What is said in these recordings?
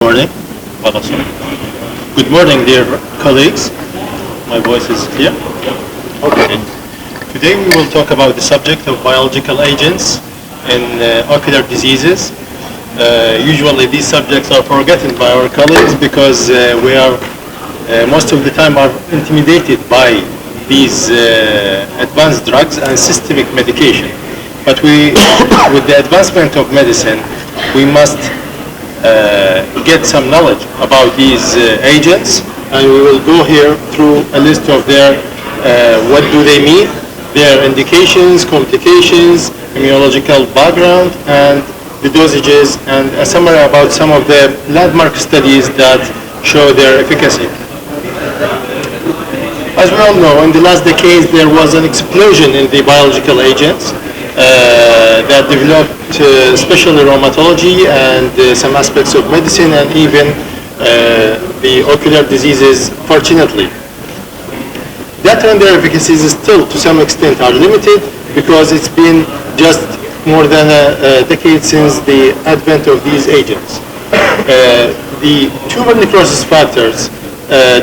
morning. Good morning, dear colleagues. My voice is clear? Okay. Today we will talk about the subject of biological agents in ocular diseases. Usually these subjects are forgotten by our colleagues because we are most of the time are intimidated by these advanced drugs and systemic medication. But with the advancement of medicine, we must get some knowledge about these agents, and we will go here through a list of their what do they mean, their indications, complications, immunological background, and the dosages, and a summary about some of the landmark studies that show their efficacy. As we all know, in the last decades there was an explosion in the biological agents that developed especially rheumatology and some aspects of medicine and even the ocular diseases, fortunately. That and their efficacies still to some extent are limited because it's been just more than a decade since the advent of these agents. The tumor necrosis factors,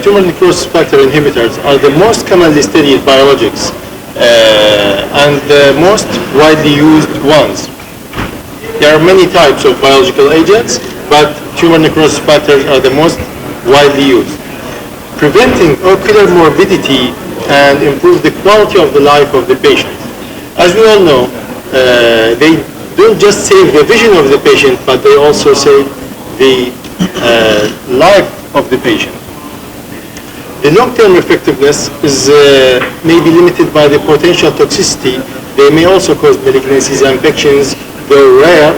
tumor necrosis factor inhibitors are the most commonly studied biologics and the most widely used ones. There are many types of biological agents, but tumor necrosis factors are the most widely used. Preventing ocular morbidity and improve the quality of the life of the patient. As we all know, they don't just save the vision of the patient, but they also save the life of the patient. The long-term effectiveness is may be limited by the potential toxicity. They may also cause malignancies and infections. They're rare,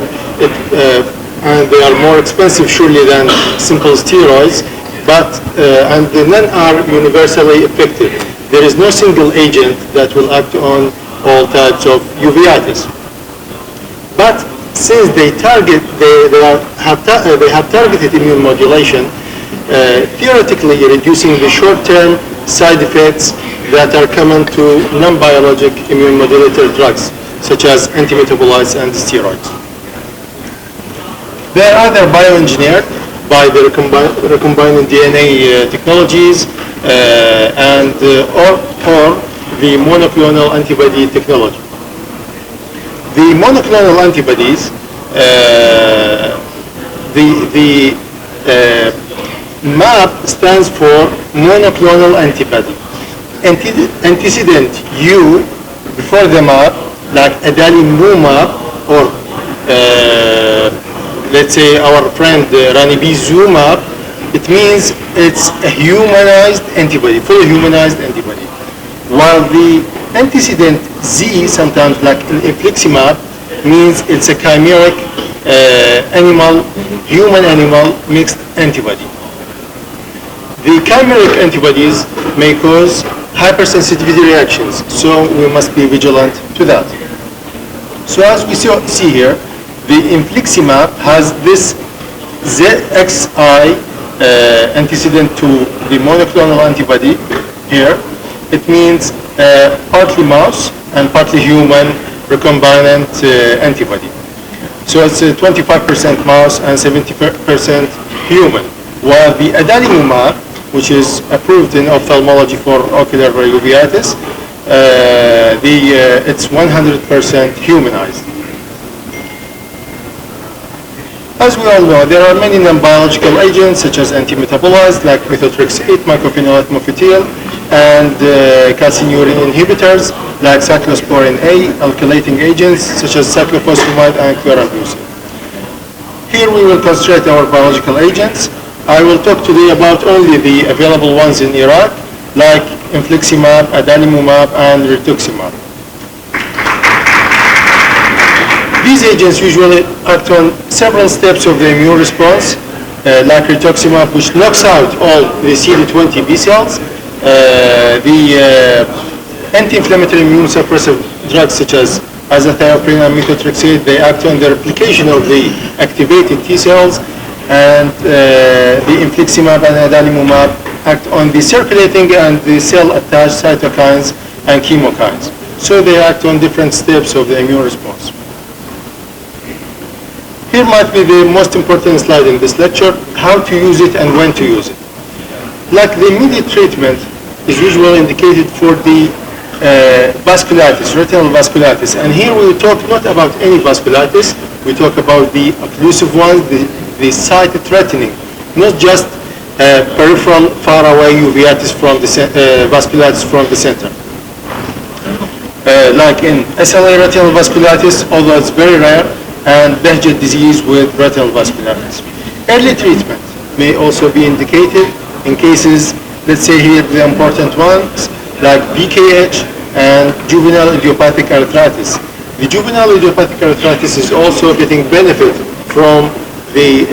and they are more expensive surely than simple steroids, but and none are universally effective. There is no single agent that will act on all types of uveitis. But since they have targeted immune modulation, theoretically reducing the short-term side effects that are common to non-biologic immune modulator drugs, such as antimetabolites and steroids. They are either bioengineered by the recombinant DNA technologies or the monoclonal antibody technology. The monoclonal antibodies, the MAP stands for monoclonal antibody. Antecedent U before the MAP, like adalimumab or let's say our friend ranibizumab, it means it's a humanized antibody, fully humanized antibody. While the antecedent Z, sometimes like infliximab, means it's a chimeric human-animal mixed antibody. The chimeric antibodies may cause hypersensitivity reactions, so we must be vigilant to that. So as we see here, the infliximab has this ZXI antecedent to the monoclonal antibody here. It means partly mouse and partly human recombinant antibody. So it's 25% mouse and 70% human. While the adalimumab, which is approved in ophthalmology for ocular uveitis, it's 100% humanized. As we all know, there are many non-biological agents such as antimetabolites like methotrexate, mycophenolate mofetil, and calcineurin inhibitors like cyclosporin A, alkylating agents such as cyclophosphamide and chlorambucil. Here we will concentrate our biological agents. I will talk today about only the available ones in Iraq, like infliximab, adalimumab, and rituximab. These agents usually act on several steps of the immune response, like rituximab, which knocks out all the CD20 B cells. The anti-inflammatory immune suppressive drugs such as azathioprine and methotrexate, they act on the replication of the activated T cells, and the infliximab and adalimumab act on the circulating and the cell-attached cytokines and chemokines. So they act on different steps of the immune response. Here might be the most important slide in this lecture, how to use it and when to use it. Like the immediate treatment is usually indicated for the vasculitis, retinal vasculitis. And here we talk not about any vasculitis, we talk about the occlusive ones, the sight-threatening, not just peripheral, far away uveitis from the vasculitis from the center. Like in SLA retinal vasculitis, although it's very rare, and Behçet disease with retinal vasculitis. Early treatment may also be indicated in cases, let's say here the important ones, like BKH and juvenile idiopathic arthritis. The juvenile idiopathic arthritis is also getting benefit from the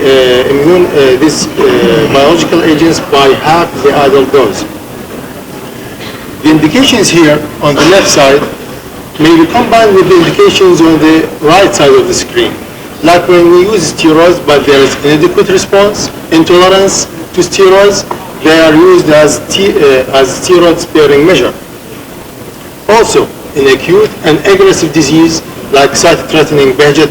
biological agents by half the adult dose. The indications here on the left side may be combined with the indications on the right side of the screen. Like when we use steroids, but there is inadequate response, intolerance to steroids, they are used as steroid-sparing measure. Also, in acute and aggressive disease, like sight-threatening Behçet,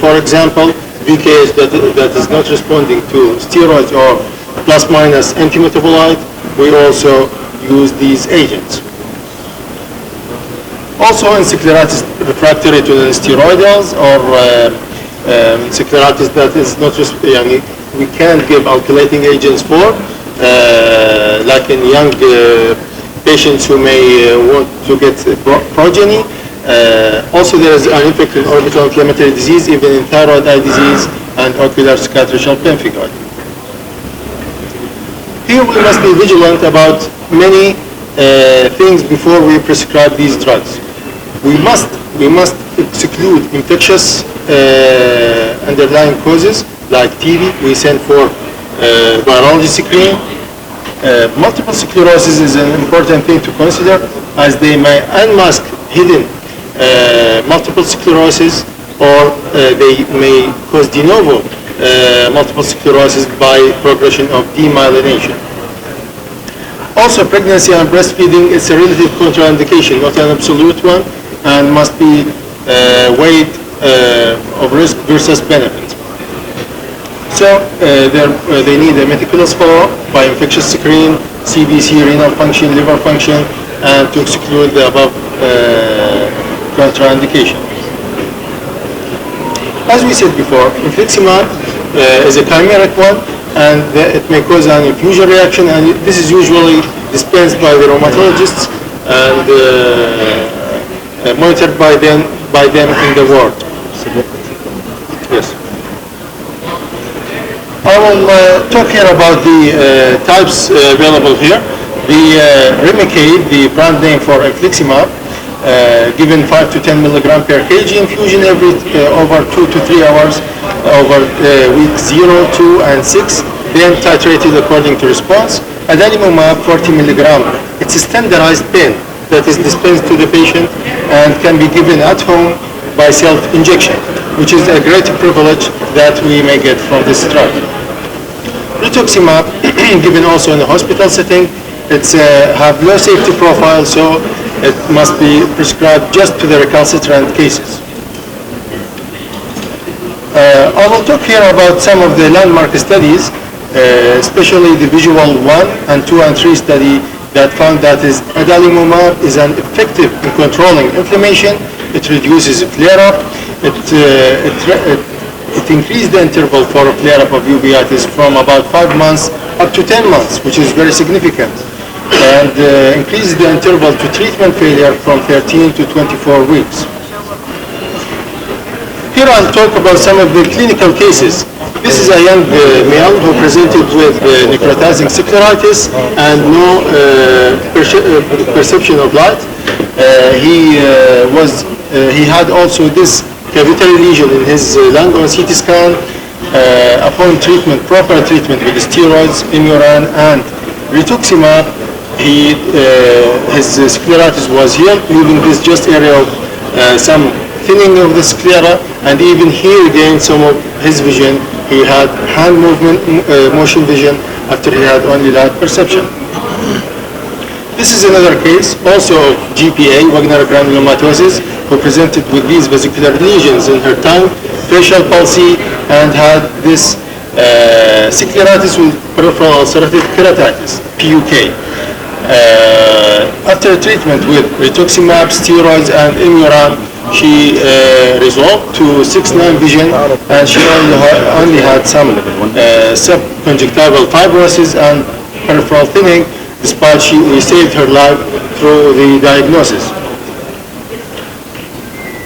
for example, BKH that is not responding to steroids or plus-minus antimetabolite, we also use these agents. Also in scleritis refractory to the steroidals or scleritis that is not just, we can't give alkylating agents for, like in young patients who may want to get progeny. Also there is an infected orbital inflammatory disease, even in thyroid eye disease and ocular cicatricial pemphigoid. Here we must be vigilant about many things before we prescribe these drugs. We must exclude infectious underlying causes like TB. We send for virology screen. Multiple sclerosis is an important thing to consider, as they may unmask hidden multiple sclerosis, or they may cause de novo multiple sclerosis by progression of demyelination. Also, pregnancy and breastfeeding is a relative contraindication, not an absolute one, and must be weighed of risk versus benefit. So they need a meticulous follow-up by infectious screen, CBC, renal function, liver function, and to exclude the above contraindication. As we said before, infliximab is a chimeric one, and it may cause an infusion reaction, and this is usually dispensed by the rheumatologists and monitored by them in the ward. Yes. I will talk here about the types available here. The Remicade, the brand name for infliximab, given 5 to 10 milligram per kg infusion every over 2 to 3 hours over week 0, 2, and 6, then titrated according to response. Adalimumab 40 milligram. It's a standardized pen that is dispensed to the patient and can be given at home by self-injection, which is a great privilege that we may get from this drug. Rituximab, given also in the hospital setting, it's have low safety profile, so it must be prescribed just to the recalcitrant cases. I will talk here about some of the landmark studies, especially the visual 1 and 2 and 3 study that found that adalimumab is an effective in controlling inflammation. It reduces flare-up. It increased the interval for a flare-up of uveitis from about 5 months up to 10 months, which is very significant, and increased the interval to treatment failure from 13 to 24 weeks. Here I'll talk about some of the clinical cases. This is a young male who presented with necrotizing scleritis and no perception of light. He had also this cavitary lesion in his lung on CT scan. Upon treatment, proper treatment with steroids, Imuran, and rituximab, his scleritis was healed, leaving this just area of some thinning of the sclera, and even here again some of his vision. He had hand movement, motion vision after he had only light perception. This is another case, also of GPA, Wagner granulomatosis, who presented with these vesicular lesions in her tongue facial palsy, and had this scleritis with peripheral ulcerative keratitis, PUK. After treatment with rituximab, steroids, and Imuran, she resolved to 6-9 vision, and she only had some subconjunctival fibrosis and peripheral thinning, despite we saved her life through the diagnosis.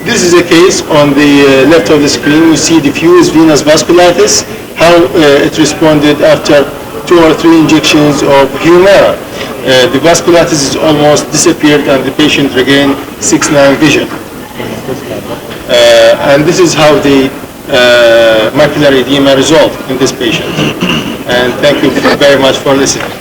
This is a case on the left of the screen. We see diffuse venous vasculitis, how it responded after 2 or 3 injections of Humira. The vasculitis is almost disappeared and the patient regained 6-9 vision. And this is how the macular edema resolved in this patient. And thank you very much for listening.